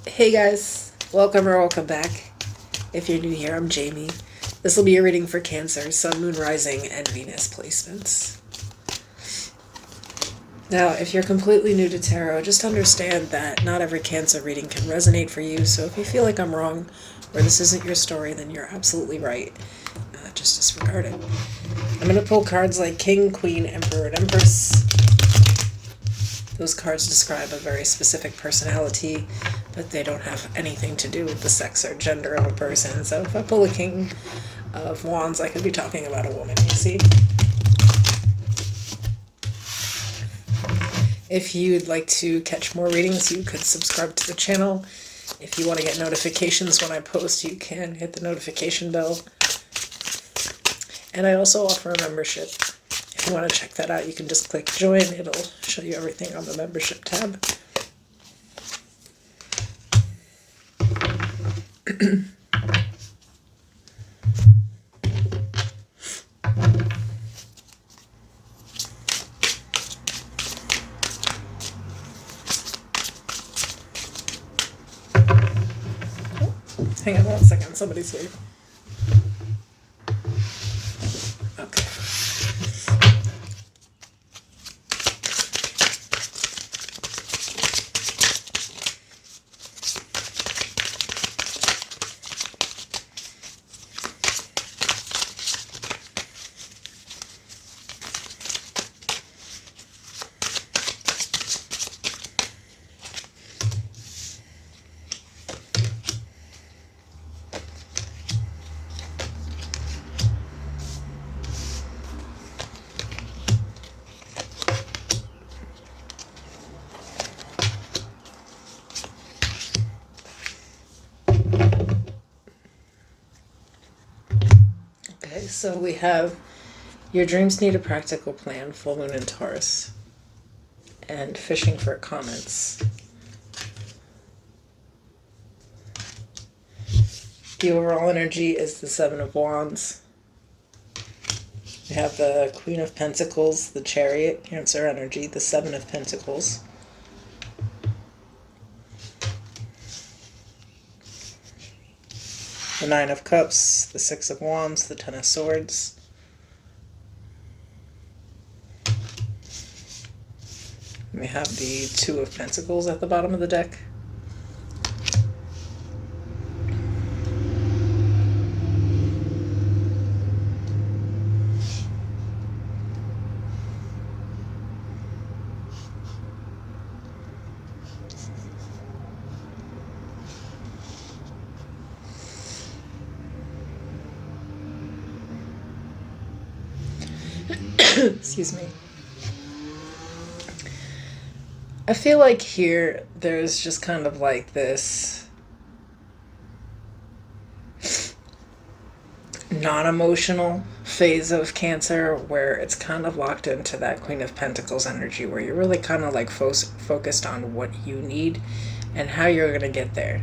Hey guys, welcome back. If you're new here, I'm Jamie. This will be a reading for Cancer, Sun, Moon, Rising, and Venus placements. Now, if you're completely new to tarot, just understand that not every Cancer reading can resonate for you, so if you feel like I'm wrong or this isn't your story, then you're absolutely right. Just disregard it. I'm going to pull cards like King, Queen, Emperor, and Empress. Those cards describe a very specific personality, but they don't have anything to do with the sex or gender of a person. So if I pull a King of Wands, I could be talking about a woman, you see? If you'd like to catch more readings, you could subscribe to the channel. If you want to get notifications when I post, you can hit the notification bell. And I also offer a membership. If you want to check that out, you can just click join. It'll show you everything on the membership tab. Hang on one second, somebody's here. Okay. So we have your dreams need a practical plan, full moon in Taurus, and fishing for comments. The overall energy is the Seven of Wands. We have the Queen of Pentacles, the Chariot, Cancer energy, the Seven of Pentacles. The Nine of Cups, the Six of Wands, the Ten of Swords. We have the Two of Pentacles at the bottom of the deck. Excuse me. I feel like here there's just kind of like this non-emotional phase of Cancer where it's kind of locked into that Queen of Pentacles energy where you're really kind of like focused on what you need and how you're going to get there.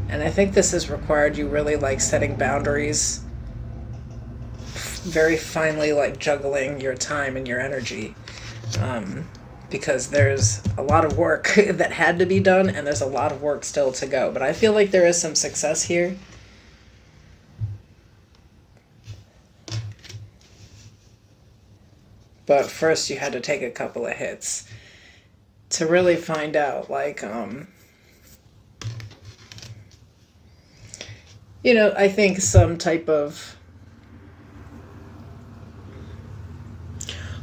And I think this has required you really like setting boundaries, very finely like juggling your time and your energy, because there's a lot of work that had to be done and there's a lot of work still to go, but I feel like there is some success here. But first you had to take a couple of hits to really find out like I think some type of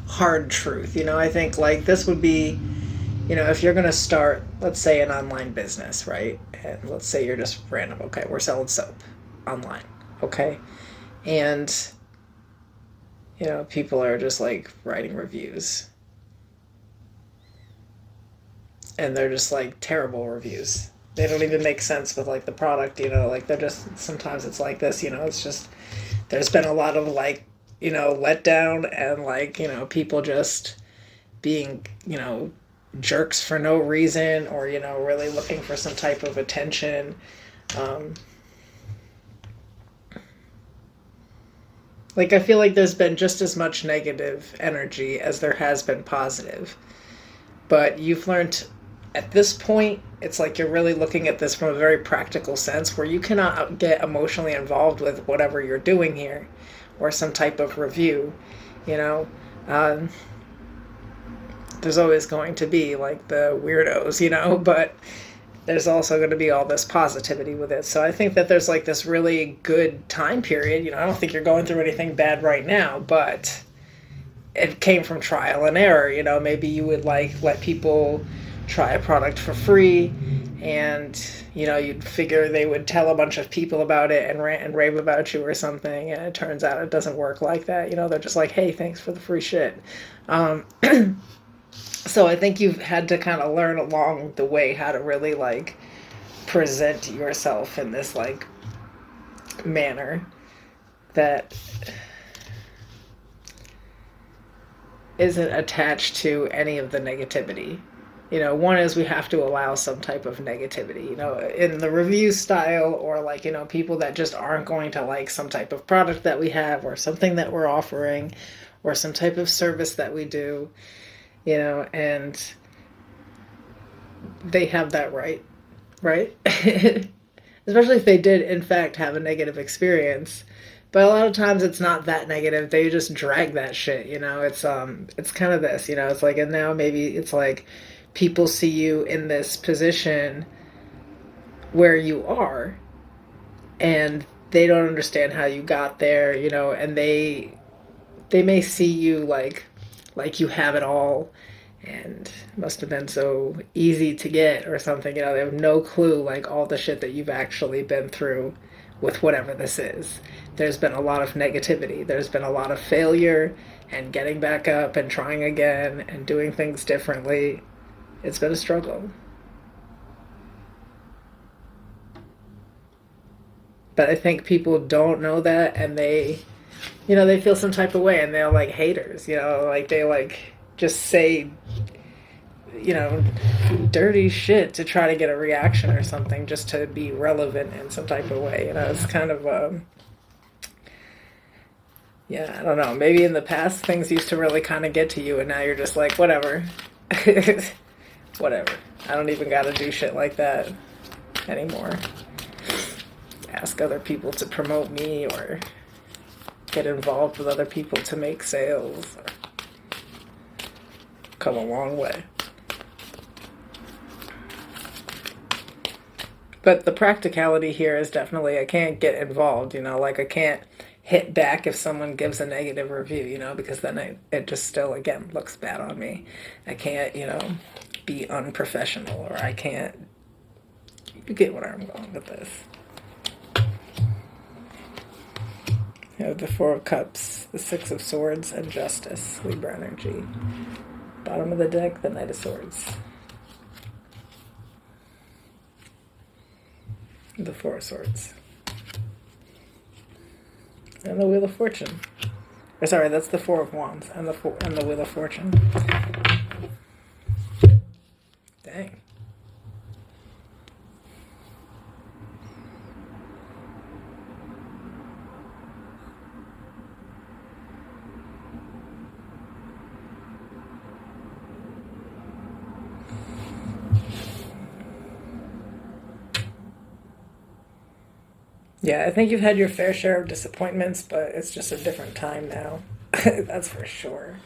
hard truth. I think like this would be, if you're going to start, let's say, an online business, right? And let's say you're just random. Okay, we're selling soap online. Okay. And, people are just like writing reviews. And they're just like terrible reviews. They don't even make sense with like the product, like they're just, sometimes it's like this, it's just, there's been a lot of like, let down and like, people just being, jerks for no reason or, really looking for some type of attention. Like, I feel like there's been just as much negative energy as there has been positive. But you've learned at this point, it's like you're really looking at this from a very practical sense where you cannot get emotionally involved with whatever you're doing here or some type of review, you know. Um, there's always going to be like the weirdos, but there's also going to be all this positivity with it. So I think that there's like this really good time period. I don't think you're going through anything bad right now, but it came from trial and error. Maybe you would like let people try a product for free, and you'd figure they would tell a bunch of people about it and rant and rave about you or something, and it turns out it doesn't work like that. They're just like, hey, thanks for the free shit. So I think you've had to kind of learn along the way how to really like present yourself in this like manner that isn't attached to any of the negativity. One is we have to allow some type of negativity, in the review style, or like, people that just aren't going to like some type of product that we have or something that we're offering or some type of service that we do, and they have that right? Especially if they did, in fact, have a negative experience. But a lot of times it's not that negative. They just drag that shit, It's kind of this, it's like, and now maybe it's like people see you in this position where you are, and they don't understand how you got there, and they may see you like you have it all, and it must have been so easy to get or something. They have no clue like all the shit that you've actually been through with whatever this is. There's been a lot of negativity. There's been a lot of failure and getting back up and trying again and doing things differently. It's been a struggle. But I think people don't know that, and they feel some type of way, and they're like haters, like they like just say, dirty shit to try to get a reaction or something, just to be relevant in some type of way. It's kind of, I don't know. Maybe in the past things used to really kind of get to you, and now you're just like, whatever. Whatever. I don't even gotta do shit like that anymore. Ask other people to promote me, or get involved with other people to make sales, or come a long way. But the practicality here is definitely I can't get involved, like I can't hit back if someone gives a negative review, because then it just still, again, looks bad on me. I can't, be unprofessional, or I can't, you get where I'm going with this. The Four of Cups, the Six of Swords, and Justice, Libra energy. Bottom of the deck, the Knight of Swords. The Four of Swords. And the Wheel of Fortune. Or sorry, that's the Four of Wands and the Wheel of Fortune. Dang. Yeah, I think you've had your fair share of disappointments, but it's just a different time now. That's for sure.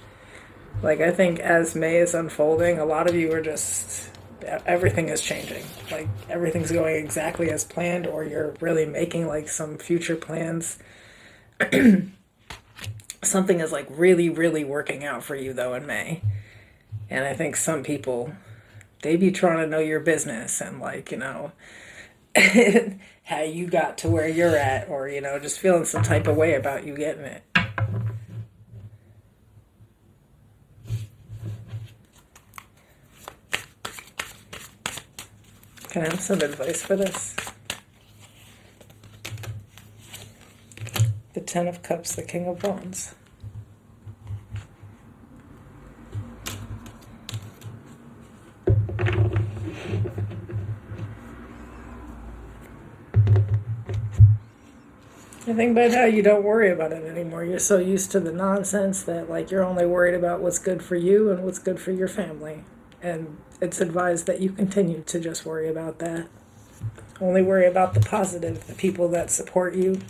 Like, I think as May is unfolding, a lot of you are just, everything is changing. Like, everything's going exactly as planned, or you're really making, like, some future plans. Something is, like, really, really working out for you, though, in May. And I think some people, they be trying to know your business and, like, how you got to where you're at, or, just feeling some type of way about you getting it. Can I have some advice for this? The Ten of Cups, the King of Wands. I think by now you don't worry about it anymore. You're so used to the nonsense that, like, you're only worried about what's good for you and what's good for your family. And it's advised that you continue to just worry about that. Only worry about the positive, the people that support you,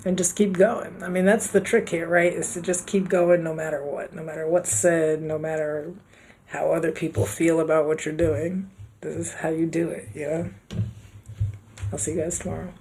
and just keep going. I mean, that's the trick here, right? Is to just keep going no matter what, no matter what's said, no matter how other people feel about what you're doing. This is how you do it, you know? I'll see you guys tomorrow.